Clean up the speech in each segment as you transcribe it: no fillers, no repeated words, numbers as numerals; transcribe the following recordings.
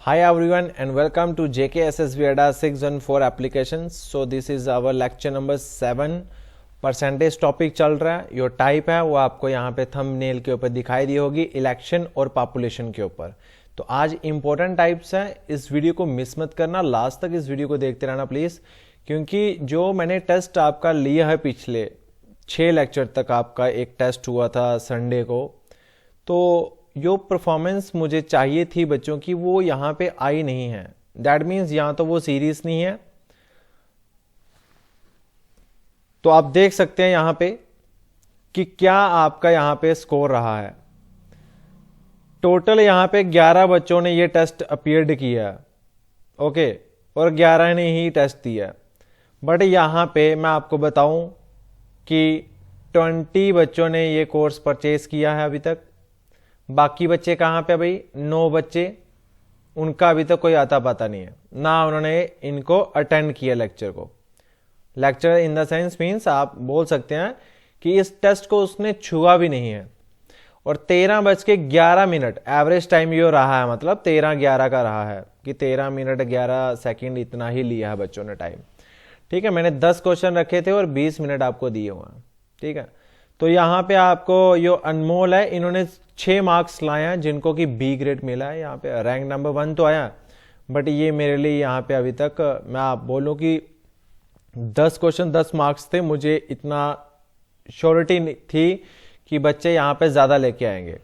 Hi everyone and welcome to JKSSB ADA 614 applications. So this is our lecture number 7. Percentage topic चल रहा है. जो type है वो आपको यहाँ पे थंबनेल के ऊपर दिखाई दी होगी, इलेक्शन और पॉपुलेशन के ऊपर. तो आज इंपॉर्टेंट टाइप्स है, इस वीडियो को मिस मत करना, लास्ट तक इस वीडियो को देखते रहना प्लीज, क्योंकि जो मैंने टेस्ट आपका लिया है पिछले 6 लेक्चर तक आपका एक टेस्ट हुआ था संडे को, तो जो परफॉर्मेंस मुझे चाहिए थी बच्चों की वो यहाँ पे आई नहीं है. दैट मीन्स यहाँ तो वो सीरीज नहीं है. तो आप देख सकते हैं यहाँ पे कि क्या आपका यहाँ पे स्कोर रहा है. टोटल यहाँ पे 11 बच्चों ने ये टेस्ट अपीयर्ड किया है, ओके, और 11 ने ही टेस्ट दिया. बट यहाँ पे मैं आपको बताऊं कि 20 बच्चों ने ये कोर्स परचेज किया है अभी तक. बाकी बच्चे कहाँ पे भाई? 9 बच्चे, उनका अभी तक कोई आता पता नहीं है, ना उन्होंने इनको अटेंड किया लेक्चर को. Lecture in the sense means आप बोल सकते हैं कि इस टेस्ट को उसने छुआ भी नहीं है. और 13:11 एवरेज टाइम ये रहा है, मतलब 13:11 का रहा है कि 13 मिनट 11 सेकंड इतना ही लिया है बच्चों ने टाइम. ठीक है, मैंने 10 क्वेश्चन रखे थे और 20 मिनट आपको दिए हुए हैं. ठीक है, तो यहाँ पे आपको जो अनमोल है, इन्होंने 6 मार्क्स लाए हैं जिनको कि बी ग्रेड मिला है. यहाँ पे रैंक नंबर 1 तो आया, बट ये मेरे लिए यहाँ पे अभी तक मैं आप बोलूँ कि 10 क्वेश्चन 10 मार्क्स थे. मुझे इतना श्योरिटी थी कि बच्चे यहाँ पे ज़्यादा लेके आएंगे,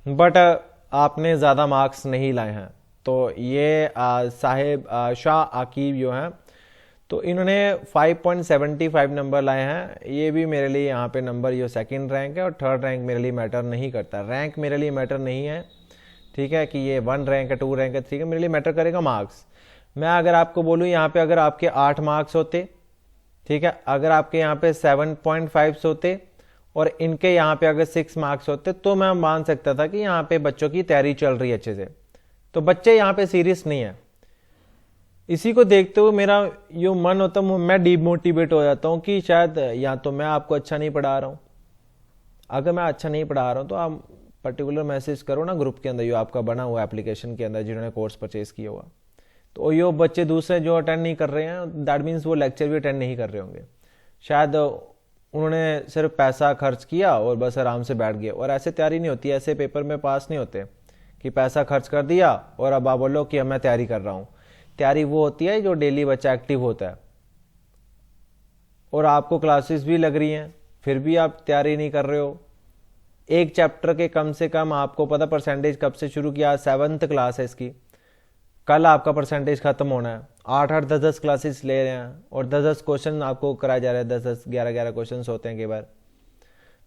बट आपने ज़्यादा मार्क्स नहीं लाए हैं. तो ये साहेब शाह आकिब जो हैं, तो इन्होंने 5.75 नंबर लाए हैं. ये भी मेरे लिए यहाँ पे नंबर ये सेकंड रैंक है, और थर्ड रैंक मेरे लिए मैटर नहीं करता. रैंक मेरे लिए मैटर नहीं है, ठीक है, कि ये 1 रैंक है 2 रैंक है 3 है. मेरे लिए मैटर करेगा मार्क्स. मैं अगर आपको बोलूँ यहाँ पे अगर आपके 8 मार्क्स होते, ठीक है, अगर आपके यहाँ पे 7.5 होते और इनके यहाँ पे अगर 6 मार्क्स होते, तो मैं मान सकता था कि यहाँ पे बच्चों की तैयारी चल रही है अच्छे से. तो बच्चे यहाँ पे सीरियस नहीं है. इसी को देखते हुए मेरा यो मन होता है, मैं डिमोटिवेट हो जाता हूँ कि शायद या तो मैं आपको अच्छा नहीं पढ़ा रहा हूँ. अगर मैं अच्छा नहीं पढ़ा रहा हूँ तो आप पर्टिकुलर मैसेज करो ना ग्रुप के अंदर, यो आपका बना हुआ एप्लीकेशन के अंदर जिन्होंने कोर्स परचेज किया हुआ. तो यो बच्चे दूसरे जो अटेंड नहीं कर रहे हैं, दैट मीन्स वो लेक्चर भी अटेंड नहीं कर रहे होंगे. शायद उन्होंने सिर्फ पैसा खर्च किया और बस आराम से बैठ गए. और ऐसे तैयारी नहीं होती, ऐसे पेपर में पास नहीं होते कि पैसा खर्च कर दिया और अब आप बोलो कि अब मैं तैयारी कर रहा हूँ. तैयारी वो होती है जो डेली बच्चा एक्टिव होता है. और आपको क्लासेस भी लग रही हैं, फिर भी आप तैयारी नहीं कर रहे हो. एक चैप्टर के कम से कम आपको पता परसेंटेज कब से शुरू किया? 7th क्लास है इसकी. कल आपका परसेंटेज खत्म होना है. 8-8 10-10 क्लासेस ले रहे हैं और 10-10 क्वेश्चन आपको कराए जा रहे हैं. 10-10 11-11 क्वेश्चन होते हैं कई बार.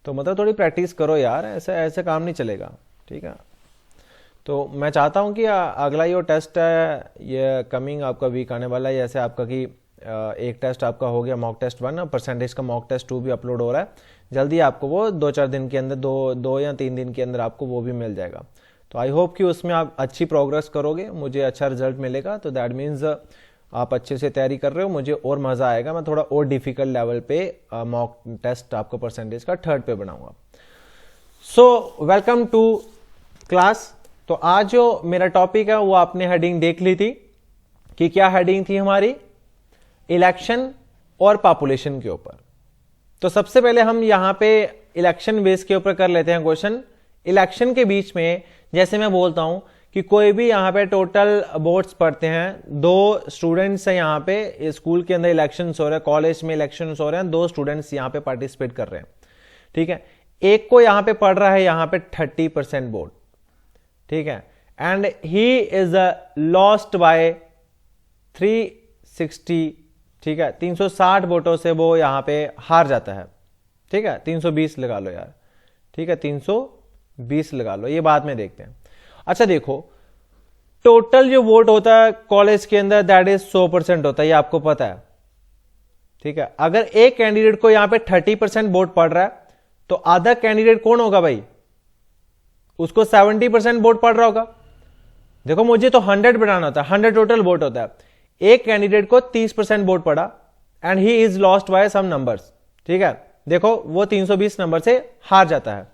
तो मतलब थोड़ी प्रैक्टिस करो यार, ऐसे काम नहीं चलेगा. ठीक है, तो मैं चाहता हूं कि अगला ये टेस्ट है ये कमिंग आपका वीक आने वाला है. जैसे आपका कि एक टेस्ट आपका हो गया मॉक टेस्ट 1, परसेंटेज का मॉक टेस्ट 2 भी अपलोड हो रहा है. जल्दी आपको वो 2-4 दिन के अंदर, 2 या 3 दिन के अंदर आपको वो भी मिल जाएगा. तो आई होप कि उसमें आप अच्छी प्रोग्रेस करोगे, मुझे अच्छा रिजल्ट मिलेगा. तो दैट मीन्स आप अच्छे से तैयारी कर रहे हो, मुझे और मजा आएगा. मैं थोड़ा और डिफिकल्ट लेवल पे मॉक टेस्ट आपको परसेंटेज का 3rd पे बनाऊंगा. So welcome to class. तो आज जो मेरा टॉपिक है वो आपने हेडिंग देख ली थी कि क्या हेडिंग थी हमारी? इलेक्शन और पॉपुलेशन के ऊपर. तो सबसे पहले हम यहां पे इलेक्शन बेस के ऊपर कर लेते हैं क्वेश्चन. इलेक्शन के बीच में जैसे मैं बोलता हूं कि कोई भी यहां पे टोटल बोर्ड्स पढ़ते हैं, 2 स्टूडेंट्स हैं यहां पे, स्कूल के अंदर इलेक्शंस हो रहे हैं, कॉलेज में इलेक्शंस हो रहे हैं, 2 स्टूडेंट्स यहां पे पार्टिसिपेट कर रहे हैं. ठीक है, एक को यहां पे पढ़ रहा है यहां पे 30% बोर्ड. ठीक है, and he is lost bye 360. ठीक है, 360 वोटों से वो यहां पे हार जाता है. ठीक है, 320 लगा लो यार. ठीक है, 320 लगा लो, ये बाद में देखते हैं. अच्छा देखो, टोटल जो वोट होता है कॉलेज के अंदर दैट इज 100% होता है, ये आपको पता है. ठीक है, अगर एक कैंडिडेट को यहां पे 30% वोट पड़ रहा है तो अदर कैंडिडेट कौन होगा भाई? उसको 70% वोट पड़ रहा होगा. देखो मुझे तो 100 बनाना होता है, 100 टोटल वोट होता है. एक कैंडिडेट को 30% वोट पड़ा and he is lost by some numbers. ठीक है, देखो वो 320 नंबर से हार जाता है.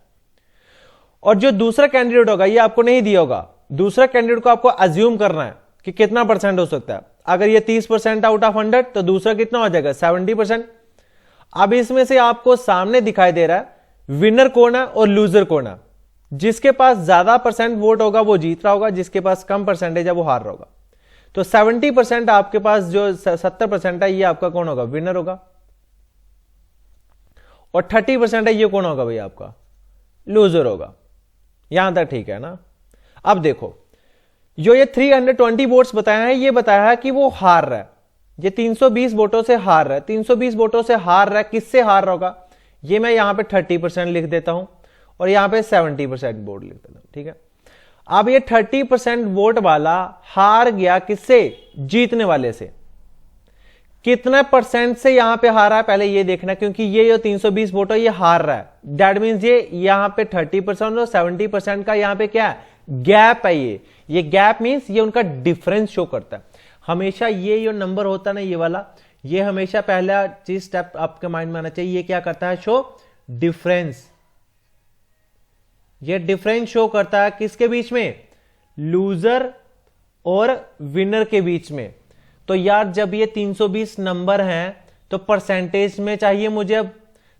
और जो दूसरा कैंडिडेट होगा ये आपको नहीं दिया होगा, दूसरा कैंडिडेट को आपको अज्यूम करना है कि कितना परसेंट हो सकता है। अगर ये 30% आउट ऑफ 100 तो दूसरा कितना हो जाएगा 70%। अब इसमें से आपको सामने दिखाई दे रहा है विनर कौन है और लूजर कौन है। जिसके पास ज्यादा परसेंट वोट होगा वो जीत रहा होगा, जिसके पास कम परसेंटेज है वो हार रहा होगा। तो 70% आपके पास जो 70% है ये आपका कौन होगा, विनर होगा, और 30% है ये कौन होगा भाई, आपका लूजर होगा। यहां तक ठीक है ना। अब देखो जो ये 320 वोट्स बताया है, ये बताया है कि वो हार रहा है, ये 320 वोटों से हार रहा है। 320 वोटों से हार रहा है, किससे हार रहा होगा, ये मैं यहां पे 30% लिख देता हूं और यहां पे 70% वोट लिख देता हूं, ठीक है। अब ये 30% वोट वाला हार गया किससे, जीतने वाले से। कितने परसेंट से यहां पे हारा है पहले ये देखना, क्योंकि ये जो 320 वोट है ये हार रहा है, दैट मींस ये यहां पे 30% और 70% का यहां पे क्या है, गैप है। ये गैप मींस ये उनका डिफरेंस शो करता है। हमेशा ये जो नंबर होता है ना ये वाला, ये हमेशा पहला चीज स्टेप आपके माइंड में आना चाहिए, ये क्या करता है, शो डिफरेंस। ये डिफरेंस शो करता है किसके बीच में, लूजर और विनर के बीच में। तो यार जब ये 320 नंबर हैं तो परसेंटेज में चाहिए मुझे। अब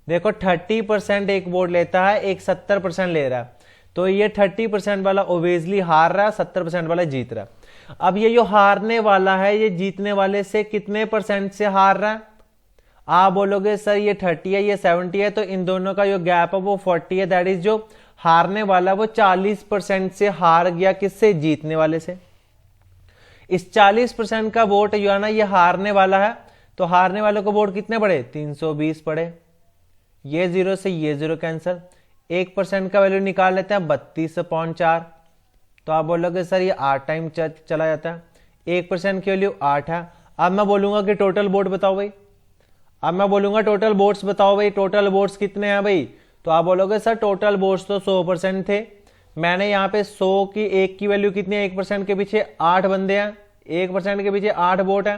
देखो 30% एक वोट लेता है, एक 70% ले रहा है, तो ये 30% वाला ओबियसली हार रहा है, 70% वाला जीत रहा है। अब ये जो हारने वाला है ये जीतने वाले से कितने परसेंट से हार रहा है। आप बोलोगे सर ये 30 है ये 70 है, तो इन दोनों का जो गैप है वो 40 है, दैट इज जो हारने वाला वो 40% से हार गया, किससे, जीतने वाले से। इस 40% का वोट जो है ना ये हारने वाला है, तो हारने वाले को वोट कितने पड़े, 320 पड़े। ये 0 से ये 0 कैंसिल, 1% का वैल्यू निकाल लेते हैं 32.4। तो आप बोलोगे सर ये 8 टाइम चला जाता है, 1% की वैल्यू 8 है। अब मैं बोलूंगा कि टोटल वोट बताओ भाई, अब मैं बोलूंगा टोटल वोट्स बताओ भाई, टोटल वोट्स कितने हैं भाई। तो आप बोलोगे सर टोटल वोट्स तो 100% थे, मैंने यहाँ पे 100 की एक की वैल्यू कितनी है, 1% के पीछे 8 बंदे हैं, 1% के पीछे 8 वोट है,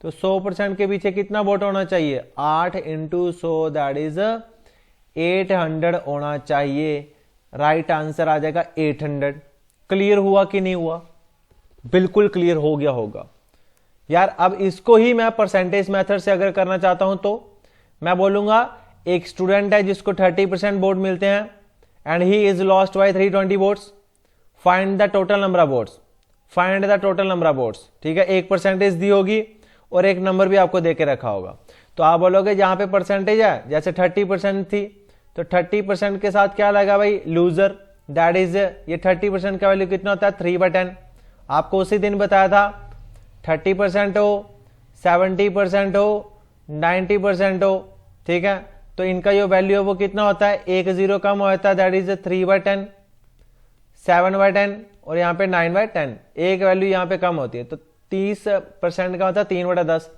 तो 100% के पीछे कितना वोट होना चाहिए, 8 इंटू 100 दैट इज 800 होना चाहिए। राइट आंसर आ जाएगा 800। क्लियर हुआ कि नहीं हुआ, बिल्कुल क्लियर हो गया होगा यार। अब इसको ही मैं परसेंटेज मेथड से अगर करना चाहता हूं तो मैं बोलूंगा एक स्टूडेंट है जिसको 30% वोट मिलते हैं and he is lost bye 320 votes, find the total number of votes, find the total number of votes, ठीक है। एक परसेंटेज दी होगी और एक नंबर भी आपको देके रखा होगा। तो आप बोलोगे जहां पे परसेंटेज है जैसे 30% थी, तो 30% के साथ क्या लगा भाई, लूजर, दैट इज ये 30% का वैल्यू कितना होता है, 3/10। आपको उसी दिन बताया था 30% हो, 70% हो, 90% हो, ठीक है। तो इनका जो वैल्यू है वो कितना होता है, एक 0 कम होता है, दैट इज 3/10, 7/10 और यहाँ पे 9/10, एक वैल्यू यहाँ पे कम होती है, तो 30% का होता है 3/10।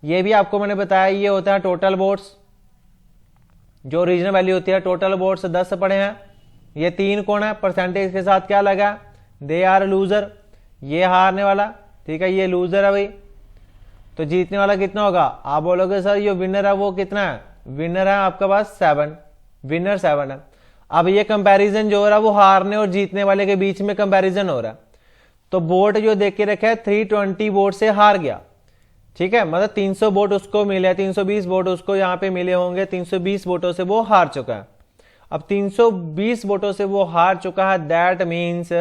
ये भी आपको मैंने बताया ये होता है टोटल वोट्स, जो ओरिजिनल वैल्यू होती है। टोटल वोट्स 10 पड़े हैं, ये 3 कौन है, परसेंटेज के साथ क्या लगा, दे आर लूजर, ये हारने वाला, ठीक है, ये लूजर है भाई। तो जीतने वाला कितना होगा, आप बोलोगे सर ये विनर है वो कितना है, विनर है आपका पास 7, विनर 7 है। अब ये कंपैरिजन जो हो रहा है वो हारने और जीतने वाले के बीच में कंपैरिजन हो रहा है। तो वोट जो देख के रखा है 320 वोट से हार गया, ठीक है, मतलब 300 वोट उसको मिले, 320 वोट उसको यहाँ पे मिले होंगे, 320 वोटों से वो हार चुका है। अब 320 वोटों से वो हार चुका है, दैट मीन्स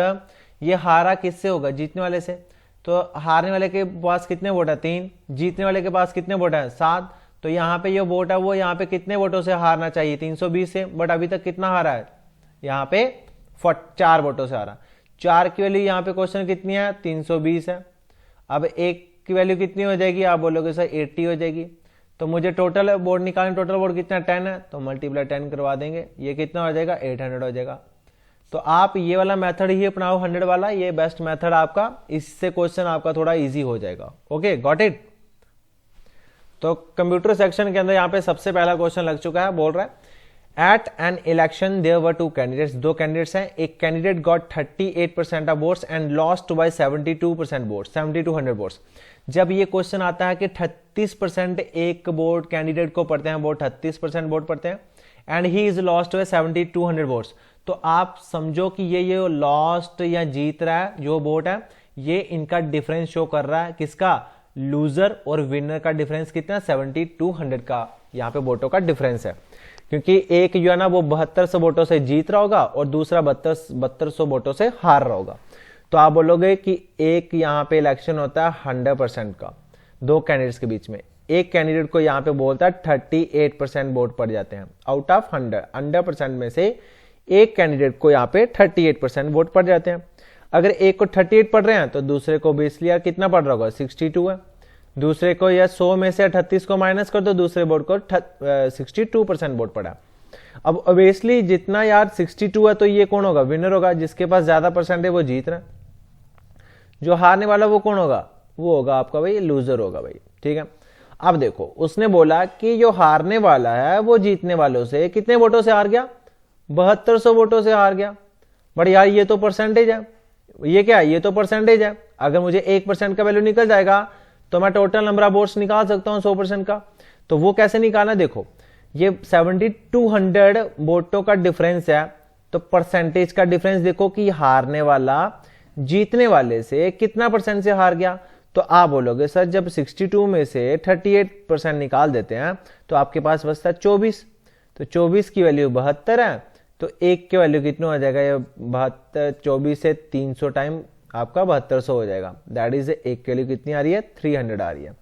ये हारा किससे होगा, जीतने वाले से। तो हारने वाले के पास कितने वोट है, 3, जीतने वाले के पास कितने वोट है, 7। तो यहाँ पे ये वोट है वो यहाँ पे कितने वोटों से हारना चाहिए, 320 से, बट अभी तक कितना हारा है, यहाँ पे 4 वोटों से हारा। 4 की वैल्यू यहाँ पे क्वेश्चन कितनी है, 320 है। अब 1 की वैल्यू कितनी हो जाएगी, आप बोलोगे सर 80 हो जाएगी। तो मुझे टोटल वोट निकालना, टोटल वोट कितना 10 है, तो मल्टीप्लाई 10 करवा देंगे, ये कितना हो जाएगा, 800 हो जाएगा। तो आप ये वाला मेथड ही अपनाओ, 100 वाला, ये बेस्ट मेथड आपका, इससे क्वेश्चन आपका थोड़ा इजी हो जाएगा। Okay, got it. तो कंप्यूटर सेक्शन के अंदर यहाँ पे सबसे पहला क्वेश्चन लग चुका है, बोल रहा है at an election there were 2 candidates, 2 candidates हैं, एक candidate got 38% of votes and lost by 72% votes, 70 to 100 votes. जब ये क्वेश्चन आता है कि 36% एक वोट कैंडिडेट को पड़ते हैं, वो 36% वोट पड़ते हैं and he is lost bye 70 to 100 votes, तो आप समझो कि ये लॉस्ट या जीत रहा है जो वोट है ये इनका डिफरेंस शो कर रहा है, किसका, लूजर और विनर का डिफरेंस कितना, 70-100 का यहाँ पे वोटों का डिफरेंस है। क्योंकि एक जो है ना वो 7200 वोटों से जीत रहा होगा और दूसरा 7200 वोटों से हार रहा होगा। तो आप बोलोगे कि एक यहाँ पे इलेक्शन होता है 100% का, दो कैंडिडेट्स के बीच में, एक कैंडिडेट को यहाँ पे बोलता है 38% वोट पड़ जाते हैं आउट ऑफ 100% में से एक कैंडिडेट को यहाँ पे 38% वोट पड़ जाते हैं। अगर एक को 38 पड़ रहे हैं तो दूसरे को बेसिकली यार कितना पड़ रहा होगा, 62 है। दूसरे को या 100 में से 38 को माइनस कर दो, दूसरे वोट को 62% वोट पड़ा। अब ऑब्वियसली जितना यार 62 है तो ये कौन होगा, विनर होगा, जिसके पास ज्यादा परसेंट है वो जीत रहा है। जो हारने वाला वो कौन होगा, वो होगा आपका भाई लूजर होगा भाई, ठीक है। अब देखो उसने बोला कि जो हारने वाला है वो जीतने वालों से कितने वोटों से हार गया, 7200 वोटों से हार गया। बट यार ये तो परसेंटेज है, ये क्या है, ये तो परसेंटेज है। अगर मुझे 1% का वैल्यू निकल जाएगा तो मैं टोटल नंबर ऑफ वोट्स निकाल सकता हूं 100% का। तो वो कैसे निकालना, देखो ये 70-100 वोटों का डिफरेंस है, तो परसेंटेज का डिफरेंस देखो कि हारने वाला जीतने वाले से कितना परसेंट से हार गया। तो आप बोलोगे सर जब 62 में से 38% निकाल देते हैं तो आपके पास बचता है 24, तो 24 की वैल्यू 72 है, तो एक की वैल्यू कितना हो जाएगा, ये 72, 24 से 300 टाइम आपका 7200 हो जाएगा। दैट इज एक की वैल्यू कितनी आ रही है, 300 आ रही है।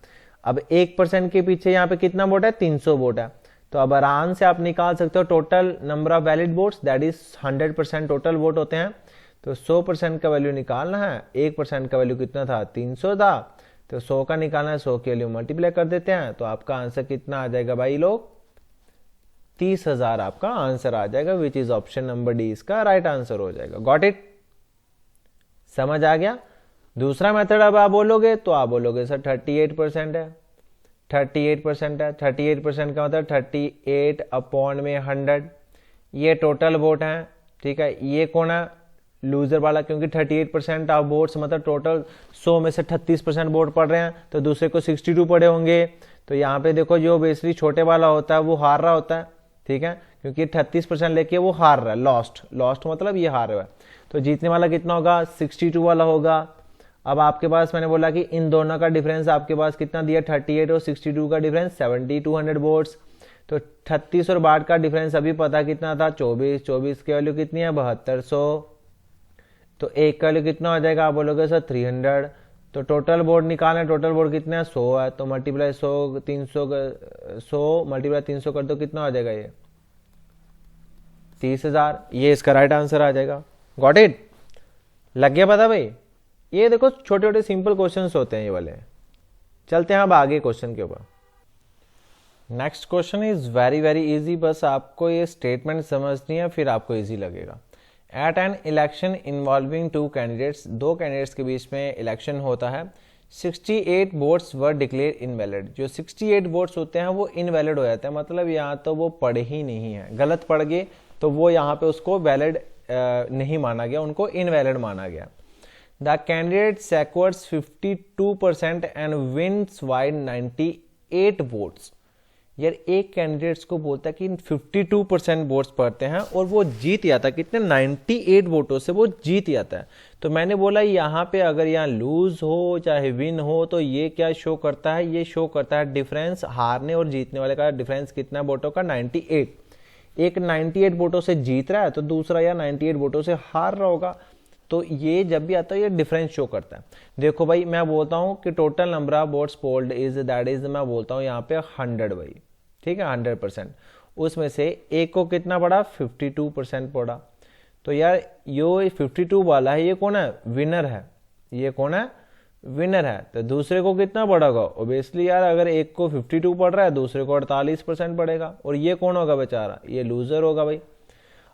अब 1% के पीछे यहाँ पे कितना वोट है, 300 वोट है। तो अब आराम से आप निकाल सकते हो total number of valid votes, that is 100% total vote होते हैं। तो 100% का वैल्यू निकालना है, 1% का वैल्यू कितना था, 300 था, तो 100 का निकालना है, 100 की वैल्यू मल्टीप्लाई कर देते हैं, तो आपका आंसर कितना आ जाएगा भाई लोग, 30,000 आपका आंसर आ जाएगा, विच इज ऑप्शन नंबर डी इसका राइट आंसर हो जाएगा। गॉट इट, समझ आ गया। दूसरा मेथड अब आप बोलोगे तो आप बोलोगे सर 38% है, 38% है, 38% का मतलब 38 अपॉन में 100, ये टोटल वोट है, ठीक है। ये कौन है, लूजर वाला, क्योंकि 38% ऑफ वोट्स मतलब टोटल 100 में से 38% वोट पड़ रहे हैं, तो दूसरे को 62 पड़े होंगे। तो यहाँ पे देखो जो बेसिकली छोटे वाला होता है वो हार रहा होता है, ठीक है, क्योंकि 38% लेके वो हार रहा है, लॉस्ट मतलब ये हार रहा है। तो जीतने वाला कितना होगा, 62 वाला होगा। अब आपके पास मैंने बोला कि इन दोनों का डिफरेंस आपके पास कितना दिया, 38 और 62 का डिफरेंस 70-200 वोट्स। तो 36 और 62 का डिफरेंस अभी पता कितना था, 24 की वैल्यू कितनी है, 7200। तो एक का वैल्यू कितना हो जाएगा, आप बोलोगे सर 300। तो टोटल वोट निकालना है, टोटल वोट कितना है, 100 है, तो मल्टीप्लाई 100 मल्टीप्लाई 300 कर दो, कितना हो जाएगा ये 30,000। ये इसका राइट आंसर आ जाएगा। गॉट इट, लग गया पता भाई। ये देखो छोटे छोटे सिंपल क्वेश्चंस होते हैं ये वाले। चलते हैं अब आगे क्वेश्चन के ऊपर। Next question is very very easy, बस आपको ये स्टेटमेंट समझनी है फिर आपको इजी लगेगा। At an election involving two candidates, दो कैंडिडेट्स के बीच में इलेक्शन होता है, 68 वोट्स वर डिक्लेयर इनवैलिड। जो 68 वोट्स होते हैं वो इनवैलिड हो जाते हैं, मतलब यहाँ तो वो पढ़े ही नहीं है, गलत पढ़ गए तो वो यहाँ पे उसको वैलिड नहीं माना गया, उनको इनवैलिड माना गया। The candidate secures 52% and wins by 98 votes. यार एक कैंडिडेट्स को बोलता है कि 52% वोट्स पड़ते हैं और वो जीत जाता है, कितने 98 वोटों से वो जीत जाता है। तो मैंने बोला यहाँ पे अगर यहाँ लूज हो चाहे विन हो तो ये क्या शो करता है, ये शो करता है डिफरेंस हारने और जीतने वाले का डिफरेंस कितना वोटों का, 98। एक 98 वोटों से जीत रहा है तो दूसरा यार 98 वोटों से हार रहा होगा। तो ये जब भी आता है ये डिफरेंस शो करता है। देखो भाई मैं बोलता हूँ कि total number of votes polled is that is, मैं बोलता हूँ यहाँ पे 100 भाई, ठीक है 100%। उसमें से एक को कितना पड़ा, 52% पड़ा। तो यार यो 52 वाला है ये कौन है, विनर है, ये कौन है, विनर है। तो दूसरे को कितना पड़ेगा, ओबियसली यार अगर एक को 52 पड़ रहा है दूसरे को 48% पड़ेगा, और ये कौन होगा बेचारा, ये लूजर होगा भाई।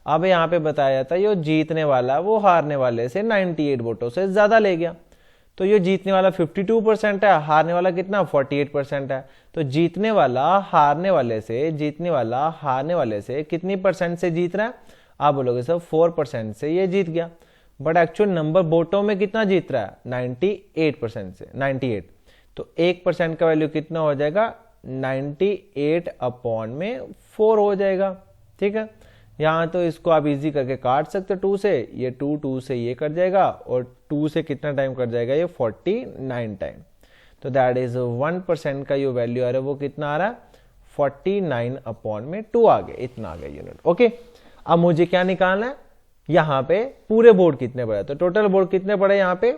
अब यहाँ पे बताया जाता है ये जीतने वाला वो हारने वाले से 98 वोटों से ज्यादा ले गया। तो ये जीतने वाला 52% है, हारने वाला कितना 48% है। तो जीतने वाला हारने वाले से, जीतने वाला हारने वाले से कितनी परसेंट से जीत रहा है, आप बोलोगे सर 4% से ये जीत गया। बट एक्चुअल नंबर वोटों में कितना जीत रहा है, 98% से, 98। तो 1% का वैल्यू कितना हो जाएगा, 98 अपॉन में 4 हो जाएगा, ठीक है। यहाँ तो इसको आप इजी करके काट सकते हो 2 से, ये 2 से ये कट जाएगा और 2 से कितना टाइम कट जाएगा, ये 49 टाइम। तो दैट इज 1% का जो वैल्यू आ रहा है वो कितना आ रहा है, 49/2 आ गया, इतना आ गया यूनिट। ओके, अब मुझे क्या निकालना है, यहाँ पे पूरे बोर्ड कितने पड़े, तो टोटल बोर्ड कितने पड़े, यहाँ पे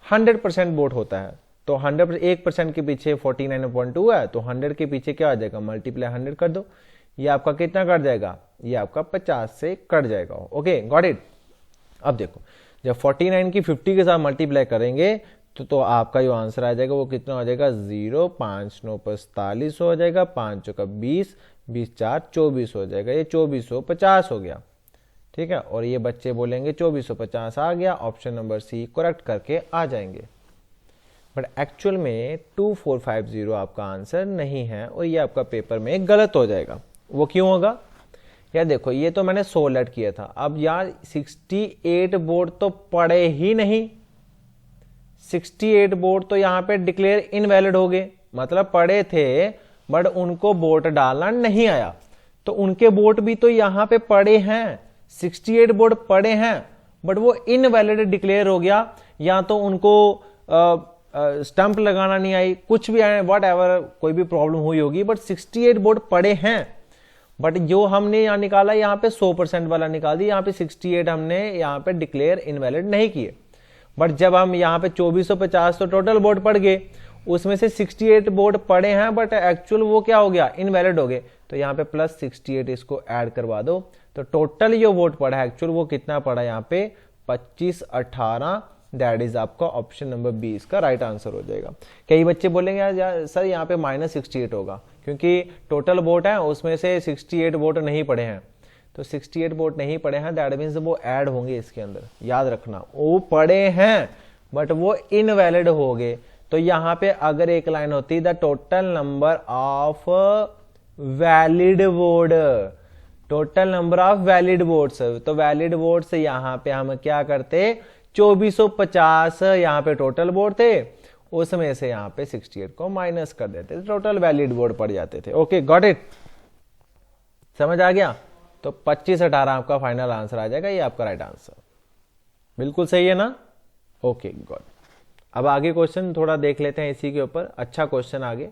100% बोर्ड होता है, तो 1% के पीछे 49/2 है, तो 100 के पीछे क्या आ जाएगा, मल्टीप्लाई 100 कर दो, ये आपका कितना कट जाएगा, ये आपका 50 से कट जाएगा। Okay, got it. अब देखो जब 49 की 50 के साथ मल्टीप्लाई करेंगे तो आपका जो आंसर आ जाएगा वो कितना हो जाएगा, 0, 5 9 45 हो जाएगा, 5 चौका 20, 20 4 24 हो जाएगा, ये 2450 हो गया। ठीक है, और ये बच्चे बोलेंगे 2450 आ गया, ऑप्शन नंबर सी करेक्ट करके आ जाएंगे। बट एक्चुअल में 2450 आपका आंसर नहीं है और ये आपका पेपर में गलत हो जाएगा। वो क्यों होगा, यार देखो ये तो मैंने 100 लेट किया था, अब यार 68 बोर्ड तो पड़े ही नहीं, 68 बोर्ड तो यहाँ पे डिक्लेयर इनवैलिड हो गए, मतलब पड़े थे बट उनको वोट डालना नहीं आया, तो उनके वोट भी तो यहाँ पे पड़े हैं, 68 बोर्ड पड़े हैं बट वो इनवैलिड डिक्लेयर हो गया, या तो उनको स्टंप लगाना नहीं आई, कुछ भी आए, वट एवर कोई भी प्रॉब्लम हुई होगी, बट 68 बोर्ड पड़े हैं। बट जो हमने यहाँ निकाला यहाँ पे 100% वाला निकाल दिया, यहाँ पे 68 हमने यहाँ पे डिक्लेयर इनवैलिड नहीं किए। बट जब हम यहाँ पे 2450 तो टोटल बोर्ड पड़ गए, उसमें से 68 बोर्ड पड़े हैं बट एक्चुअल वो क्या हो गया, इनवैलिड हो गए, तो यहाँ पे प्लस 68 इसको ऐड करवा दो, तो टोटल जो वोट पड़ा है एक्चुअल वो कितना पड़ा यहाँ पे 2518, दैट इज आपका ऑप्शन नंबर 20 का राइट आंसर हो जाएगा। कई बच्चे बोलेंगे यार सर यहाँ पे -68 होगा, क्योंकि टोटल वोट है उसमें से 68 वोट नहीं पड़े हैं, तो 68 वोट नहीं पड़े हैं, दैट मीन्स वो ऐड होंगे इसके अंदर, याद रखना वो पड़े हैं बट वो इनवैलिड हो गए। तो यहाँ पे अगर एक लाइन होती the total number of valid vote, total number of valid votes, तो वैलिड वोट्स यहाँ पे हम क्या करते, 2450 यहाँ पे टोटल वोट थे, उसमें से यहाँ पे 68 को माइनस कर देते, टोटल वैलिड वोट पड़ जाते थे। ओके, गॉट इट, समझ आ गया। तो 2518 आपका फाइनल आंसर आ जाएगा, ये आपका राइट आंसर बिल्कुल सही है ना। ओके गॉड, अब आगे क्वेश्चन थोड़ा देख लेते हैं इसी के ऊपर, अच्छा क्वेश्चन आगे।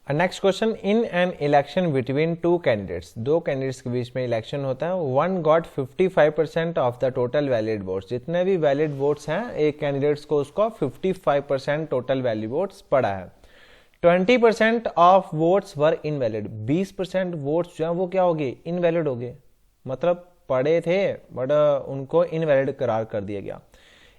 Next question, in an election between two candidates, दो कैंडिडेट्स के बीच में इलेक्शन होता है, one got 55% of the total valid votes, जितने भी वैलिड वोट्स हैं एक कैंडिडेट्स को उसको 55% टोटल वैलिड वोट्स पड़ा है, 20% of votes were invalid, 20% votes जो है वो क्या हो गए, इनवैलिड हो गए, मतलब पड़े थे बट उनको इनवैलिड करार कर दिया गया।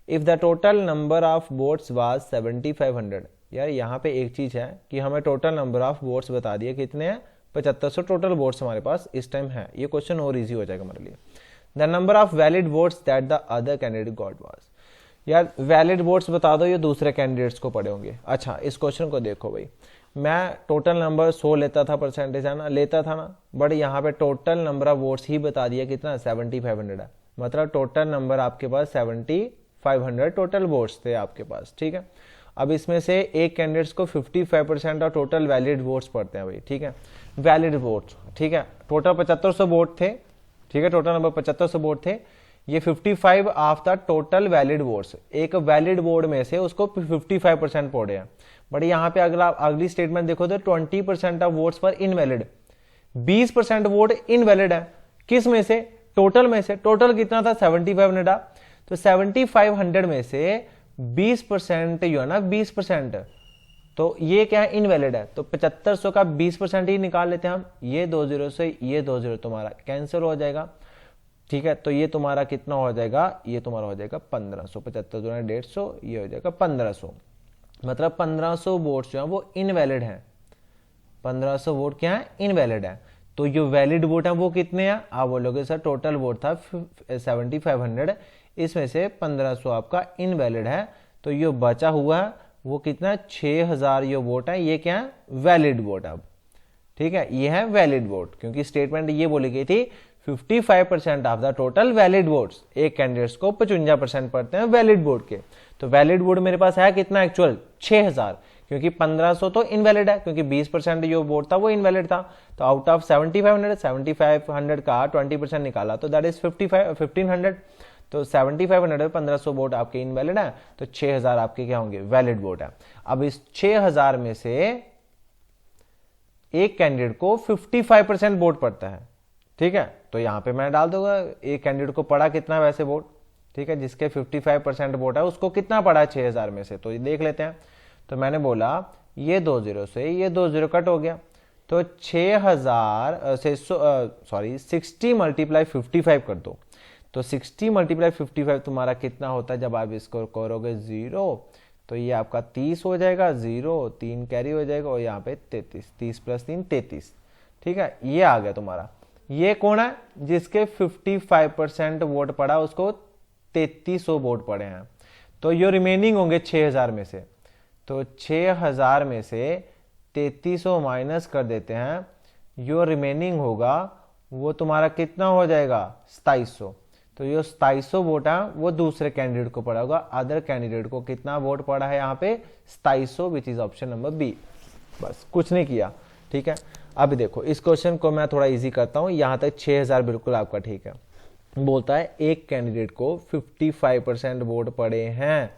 If the total number of votes was 7500, यार यहाँ पे एक चीज है कि हमें टोटल नंबर ऑफ वोट्स बता दिए कितने हैं, 7500 टोटल वोट्स हमारे पास इस टाइम है, ये क्वेश्चन और इजी हो जाएगा हमारे लिए। The number of valid votes that the other candidate got was, यार वैलिड वोट्स बता दो ये दूसरे कैंडिडेट्स को पड़े होंगे। अच्छा इस क्वेश्चन को देखो भाई, मैं टोटल नंबर 100 लेता था, परसेंटेज है ना, लेता था ना, बट यहाँ पे टोटल नंबर ऑफ वोट्स ही बता दिया कितना 7500 है, मतलब टोटल नंबर आपके पास 7500 टोटल वोट्स थे आपके पास। ठीक है, अब इसमें से एक कैंडिडेट्स को 55% और टोटल वैलिड वोट्स पड़ते हैं भाई। ठीक है, वैलिड वोट्स, ठीक है, टोटल 7500 वोट थे, ठीक है, टोटल नंबर 7500 वोट थे, ये 55 of the total valid votes, एक वैलिड वोट में से उसको 55% पड़े हैं। बट यहाँ पे अगली स्टेटमेंट देखो तो 20% ऑफ वोट्स पर इनवैलिड, 20% वोट इनवैलिड है, किस में से, टोटल में से, टोटल कितना था 7500, तो 7500 में से 20% जो है ना 20%, तो ये क्या है, इनवैलिड है, तो 7500 का 20% ही निकाल लेते हैं हम, ये 20 से ये 20 तुम्हारा कैंसिल हो जाएगा। ठीक है, तो ये तुम्हारा कितना हो जाएगा, ये तुम्हारा हो जाएगा 1500, 75 दूना 150, ये हो जाएगा 1500, मतलब 1500 वोट जो है वो इनवैलिड है, 1500 वोट क्या है, इनवैलिड है। तो जो वैलिड वोट है वो कितने हैं, आप बोलोगे सर टोटल वोट था 7500, इसमें से 1500 आपका इनवैलिड है, तो ये बचा हुआ है वो कितना 6000 ये वोट है, ये क्या है, वैलिड वोट। अब ठीक है, ये है वैलिड वोट, क्योंकि स्टेटमेंट ये बोली गई थी 55% of the total valid votes, एक कैंडिडेट्स को 55% पड़ते हैं वैलिड वोट के, तो वैलिड वोट मेरे पास है कितना एक्चुअल 6000, क्योंकि 1500 तो इनवैलिड है, क्योंकि 20% जो वोट था वो इनवैलिड था। तो आउट ऑफ 7500 का 20% निकाला तो दैट इज 1500। तो 7500 1500 वोट आपके इनवैलिड है, तो 6000 आपके क्या होंगे, वैलिड वोट है। अब इस 6000 में से एक कैंडिडेट को 55% वोट पड़ता है, ठीक है। तो यहां पे मैं डाल दूंगा एक कैंडिडेट को पड़ा कितना वैसे वोट, ठीक है, जिसके 55% वोट है उसको कितना पड़ा है 6000 में से, तो ये देख लेते हैं। तो मैंने बोला ये 2 0 से ये 2 0 कट हो गया, तो 6000 से 60 मल्टीप्लाई 55 कर दो, तो 60 मल्टीप्लाई 55 तुम्हारा कितना होता है जब आप इसको करोगे 0, तो ये आपका 30 हो जाएगा, 0 3 कैरी हो जाएगा और यहाँ पे 33, 30 प्लस 3 33, ठीक है। ये आ गया तुम्हारा। ये कौन है, जिसके 55% वोट पड़ा उसको 3300 वोट पड़े हैं, तो ये रिमेनिंग होंगे 6000 में से। तो 6000 में से 3300 माइनस कर देते हैं, जो रिमेनिंग होगा वो तुम्हारा कितना हो जाएगा 2700। तो ये 2700 वोट है वो दूसरे कैंडिडेट को पड़ा होगा, अदर कैंडिडेट को कितना वोट पड़ा है यहाँ पे 2700, which is option number B. बस कुछ नहीं किया, ठीक है। अब देखो इस क्वेश्चन को मैं थोड़ा इजी करता हूं, यहां तक 6000 बिल्कुल आपका ठीक है। बोलता है एक कैंडिडेट को 55% वोट पड़े हैं,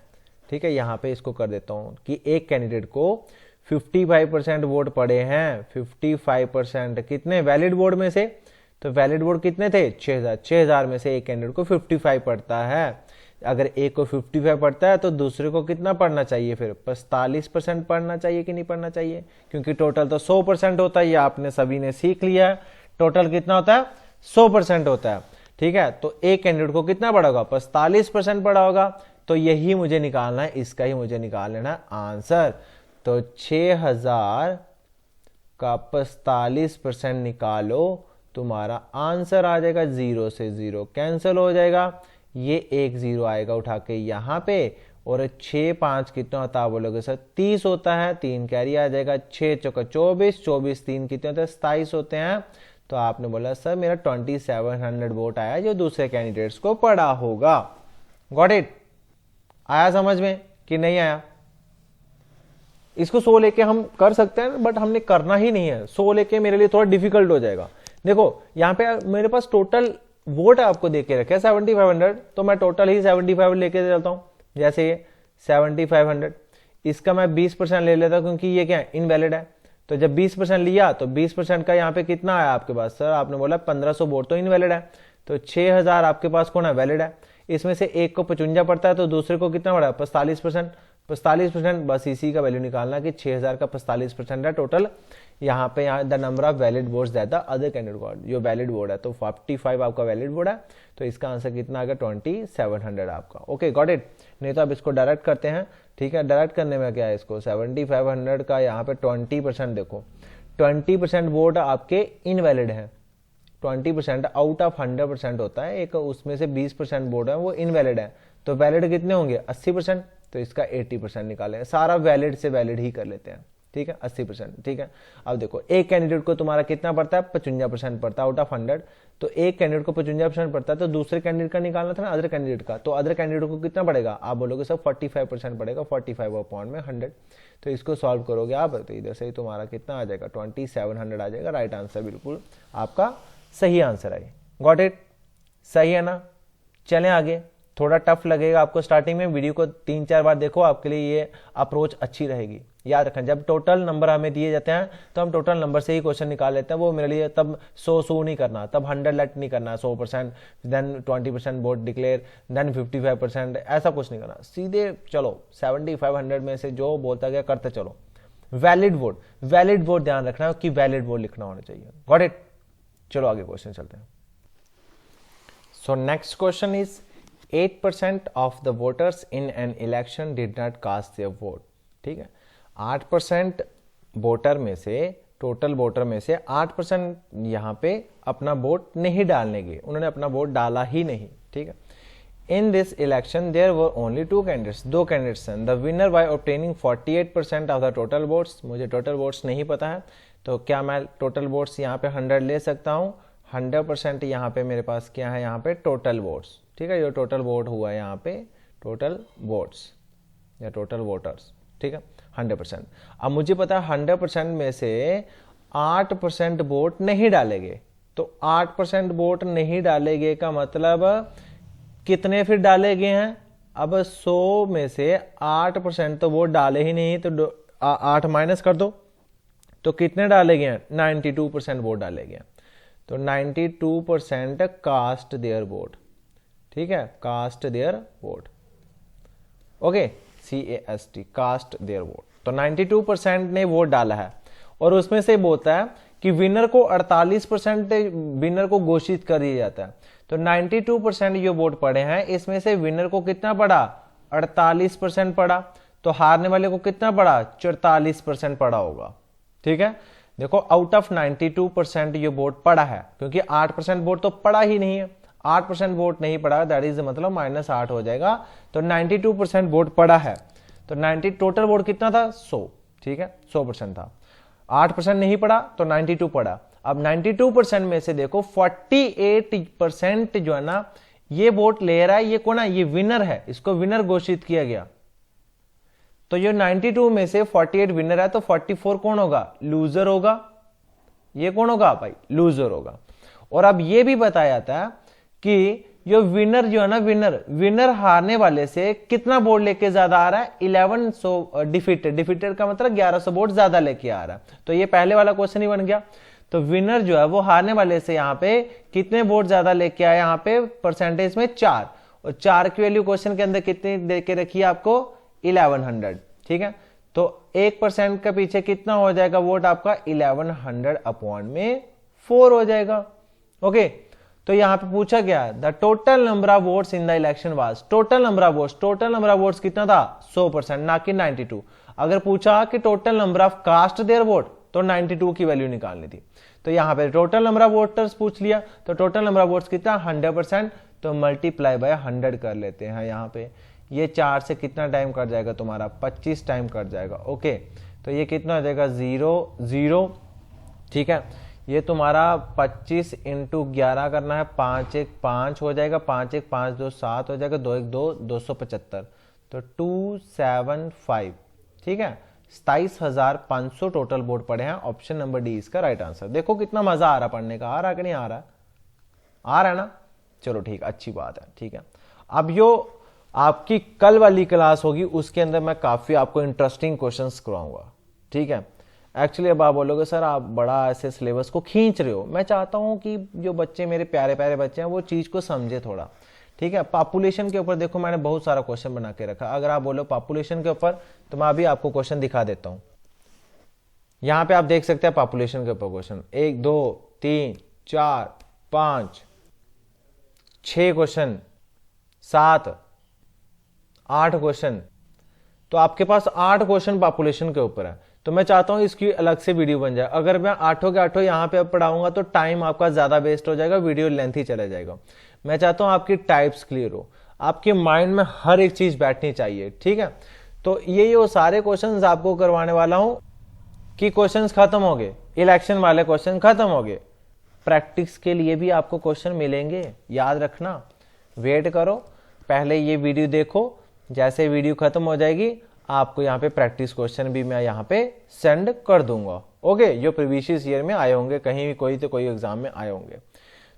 ठीक है। यहां पे इसको कर देता हूं कि एक कैंडिडेट को 55% वोट पड़े हैं, 55% कितने वैलिड वोट में से, तो वैलिड वोट कितने थे 6000, 6000 में से एक कैंडिडेट को 55 पड़ता है। अगर एक को 55 पड़ता है तो दूसरे को कितना पढ़ना चाहिए, फिर 45% पढ़ना चाहिए कि नहीं पढ़ना चाहिए, क्योंकि टोटल तो 100% होता है, ये आपने सभी ने सीख लिया है। टोटल कितना होता है 100% होता है, ठीक है। तो एक कैंडिडेट को कितना पड़ा होगा 45% पड़ा होगा, तो यही मुझे निकालना है, इसका ही मुझे निकाल लेना है आंसर। तो 6000 का 45% निकालो, तुम्हारा आंसर आ जाएगा 0 से 0 कैंसिल हो जाएगा, ये एक 0 आएगा उठा के यहाँ पे, और 6 5 कितना होता है बोलोगे सर 30 होता है, 3 कैरी आ जाएगा, 6 चौका 24, 24 3 कितने होते हैं 27 होते हैं। तो आपने बोला सर मेरा 2700 वोट आया जो दूसरे कैंडिडेट्स को पड़ा होगा। गॉट इट, आया समझ में कि नहीं आया? इसको 100 लेके हम कर सकते हैं, बट हमने करना ही नहीं है, 100 लेके मेरे लिए थोड़ा डिफिकल्ट हो जाएगा। देखो यहाँ पे मेरे पास टोटल वोट आपको दे के रखे 7500, तो मैं टोटल ही 75 लेके चलता हूं। जैसे ये 7500, इसका मैं 20% ले लेता हूं क्योंकि ये क्या है इनवैलिड है। तो जब 20% लिया तो 20% का यहाँ पे कितना आया आपके पास, सर आपने बोला 1500 वोट तो इनवैलिड है, तो 6000 आपके पास कौन है वैलिड है। इसमें से एक को 55 पड़ता है तो दूसरे को कितना पड़ा 45%, 45%, बस इसी का वैल्यू निकालना कि 6000 का 45% है टोटल। यहाँ पे the number of valid votes that the other candidate got, जो वैलिड वोट है तो 45 आपका वैलिड वोट है, तो इसका आंसर कितना आ गया 2700 आपका। Okay got it. नहीं तो अब इसको डायरेक्ट करते हैं, ठीक है। डायरेक्ट करने में क्या है, इसको 7500 का यहाँ पे 20% देखो, 20% वोट आपके इनवैलिड है, 20% आउट ऑफ 100% होता है एक, उसमें से 20% वोट है वो इनवैलिड है, तो वैलिड कितने होंगे 80%, तो इसका 80% निकालेंगे, सारा वैलिड से वैलिड ही कर लेते हैं, ठीक है 80%, ठीक है। अब देखो एक कैंडिडेट को तुम्हारा कितना पड़ता है 55% पड़ता है आउट ऑफ 100, तो एक कैंडिडेट को 55% पड़ता है, तो दूसरे कैंडिडेट का निकालना था ना अदर कैंडिडेट का, तो अदर कैंडिडेट को कितना पड़ेगा, आप बोलोगे सर 45% पड़ेगा, 45 अपॉन में 100, तो इसको सॉल्व करोगे आप, तो इधर से ही तुम्हारा कितना आ जाएगा 2700 आ जाएगा। राइट आंसर बिल्कुल आपका सही आंसर है। गॉट इट, सही है ना। चलें आगे, थोड़ा टफ लगेगा आपको स्टार्टिंग में, वीडियो को 3-4 बार देखो, आपके लिए ये अप्रोच अच्छी रहेगी। याद रखें जब टोटल नंबर हमें दिए जाते हैं तो हम टोटल नंबर से ही क्वेश्चन निकाल लेते हैं, वो मेरे लिए तब 100 नहीं करना, तब 100 लेट नहीं करना, 100% देन 20% वोट डिक्लेयर देन 55%, ऐसा कुछ नहीं करना, सीधे चलो 7500 में से जो बोलता गया करते चलो। वैलिड वोट, वैलिड वोट ध्यान रखना कि वैलिड वोट लिखना होना चाहिए। Got it. चलो आगे क्वेश्चन चलते हैं। So next question is 8% of the voters in an election did not cast their vote. ठीक है, 8% वोटर में से, टोटल वोटर में से 8% यहां पे अपना वोट नहीं डालने गए, उन्होंने अपना वोट डाला ही नहीं। ठीक है, in this election there were only 2 candidates, 2 candidates हैं। The winner by obtaining 48% of the total votes. मुझे टोटल वोट्स नहीं पता है, तो क्या मैं टोटल वोट्स यहाँ पे 100 ले सकता हूँ। 100% यहाँ पे मेरे पास क्या है, यहाँ पे टोटल वोट्स। ठीक है, ये टोटल वोट हुआ है यहाँ पे, टोटल वोट्स या टोटल वोटर्स। ठीक है 100%। अब मुझे पता है 100% में से 8% वोट नहीं डालेंगे, तो 8% वोट नहीं डालेंगे का मतलब कितने फिर डाले गए हैं? अब 100 में से 8% तो वोट डाले ही नहीं, तो 8 माइनस कर दो, तो कितने डाले गए हैं? 92% वोट डाले गए हैं। तो 92% कास्ट देयर वोट, ठीक है, cast their vote, okay, CAST, cast their vote. तो 92% ने वोट डाला है, और उसमें से बोलता है कि विनर को 48% विनर को घोषित कर दिया जाता है। तो 92% जो वोट पड़े हैं, इसमें से विनर को कितना पड़ा? 48% पड़ा। तो हारने वाले को कितना पड़ा? 44% पड़ा होगा, ठीक है। देखो आउट ऑफ 92% ये वोट पड़ा है, क्योंकि 8% वोट तो पड़ा ही नहीं है, 8% वोट नहीं पड़ा, दैट इज मतलब -8 हो जाएगा। तो 92% वोट पड़ा है, तो 90 टोटल वोट कितना था? 100, ठीक है, 100% था। 8% नहीं पड़ा तो 92 पड़ा। अब 92% में से देखो 48% जो है ना ये वोट ले रहा है, ये कौन है? ये विनर है, इसको विनर घोषित किया गया। तो ये 92 में से 48 विनर है, तो 44 कौन होगा? लूजर होगा। ये कौन होगा भाई? लूजर होगा। और अब ये भी बताया जाता है कि जो विनर जो है ना, विनर हारने वाले से कितना वोट लेके ज्यादा आ रहा है? 1100 डिफीटेड का मतलब 1100 वोट ज्यादा लेके आ रहा है। तो ये पहले वाला क्वेश्चन ही बन गया। तो विनर जो है वो हारने वाले से यहाँ पे कितने वोट ज्यादा लेके आया? यहाँ पे परसेंटेज में 4, और 4 की वैल्यू क्वेश्चन के अंदर कितनी दे के रखी है आपको? 1100, ठीक है। तो 1% के पीछे कितना हो जाएगा वोट आपका? 1100 अपॉन में 4 हो जाएगा, ओके। तो यहां पे पूछा गया the total number of votes in the election was, total number of votes कितना था? 100%, ना कि 92। अगर पूछा कि total number of cast their vote, तो 92 की वैल्यू निकालनी थी। तो यहां पे टोटल नंबर ऑफ वोटर्स पूछ लिया, तो टोटल नंबर ऑफ वोट्स कितना? 100%, तो मल्टीप्लाई बाय 100 कर लेते हैं यहाँ पे। ये 4 से कितना टाइम कट जाएगा तुम्हारा? 25 टाइम कट जाएगा, ओके। तो ये कितना हो जाएगा? 0 0, ठीक है। ये तुम्हारा 25 × 11 करना है, 5 1 5 हो जाएगा, 5 1 5 2 7 हो जाएगा, 2 1 2 275, तो 275, ठीक है। 27,500 टोटल वोट पड़े हैं। ऑप्शन नंबर डी इसका राइट आंसर। देखो कितना मजा आ रहा पढ़ने का, आ रहा कि नहीं आ रहा? आ रहा है ना? चलो ठीक, अच्छी बात है, ठीक है। अब जो आपकी कल वाली क्लास होगी उसके अंदर मैं काफी आपको इंटरेस्टिंग क्वेश्चंस करवाऊंगा, ठीक है। एक्चुअली अब आप बोलोगे सर आप बड़ा ऐसे सिलेबस को खींच रहे हो। मैं चाहता हूं कि जो बच्चे मेरे प्यारे प्यारे बच्चे हैं वो चीज को समझे थोड़ा, ठीक है। पॉपुलेशन के ऊपर देखो मैंने बहुत सारा क्वेश्चन बना के रखा। अगर आप बोलो पॉपुलेशन के ऊपर, तो मैं अभी आपको क्वेश्चन दिखा देता हूं। यहां पे आप देख सकते हैं पॉपुलेशन के ऊपर क्वेश्चन 1 2 3 4 5 6 क्वेश्चन, 7 8 क्वेश्चन। तो आपके पास 8 क्वेश्चन पॉपुलेशन के ऊपर है। तो मैं चाहता हूं इसकी अलग से वीडियो बन जाए। अगर मैं 8 के 8 यहां पे पढ़ाऊंगा तो टाइम आपका ज्यादा वेस्ट हो जाएगा, वीडियो लेंथी चला जाएगा। मैं चाहता हूं आपकी टाइप्स क्लियर हो, आपके माइंड में हर एक चीज बैठनी चाहिए, ठीक है। तो ये वो सारे क्वेश्चंस आपको करवाने वाला हूं कि क्वेश्चंस खत्म हो गए, इलेक्शन वाले क्वेश्चन खत्म हो गए। प्रैक्टिस के लिए भी आपको क्वेश्चन मिलेंगे, याद रखना। वेट करो, पहले ये वीडियो देखो, जैसे वीडियो खत्म हो जाएगी आपको यहाँ पे प्रैक्टिस क्वेश्चन भी मैं यहाँ पे सेंड कर दूंगा, ओके, जो प्रीवियस ईयर में आए होंगे, कहीं भी कोई तो कोई एग्जाम में आए होंगे।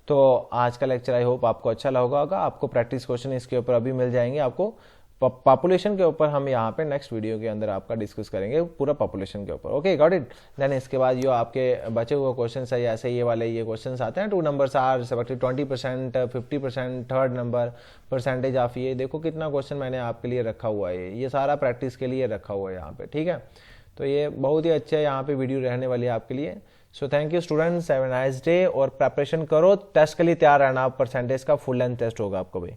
तो आज का लेक्चर आई होप आपको अच्छा लगा होगा। आपको प्रैक्टिस क्वेश्चन इसके ऊपर अभी मिल जाएंगे। आपको पॉपुलेशन के ऊपर हम यहाँ पे नेक्स्ट वीडियो के अंदर आपका डिस्कस करेंगे पूरा पॉपुलेशन के ऊपर, ओके, गॉट इट। देन इसके बाद जो आपके बचे हुए क्वेश्चन है, जैसे ये वाले ये क्वेश्चन आते हैं, 2 numbers our respective 20%, 50%, third number, percentage of, ये देखो कितना क्वेश्चन मैंने आपके लिए रखा हुआ है। ये सारा प्रैक्टिस के लिए रखा हुआ है यहाँ पे, ठीक है। तो ये बहुत ही अच्छा यहाँ पे वीडियो रहने वाली है आपके लिए। So thank you students, have a nice day. और प्रिपरेशन करो, टेस्ट के लिए तैयार रहना। परसेंटेज का फुल लेंथ टेस्ट होगा आपको भाई।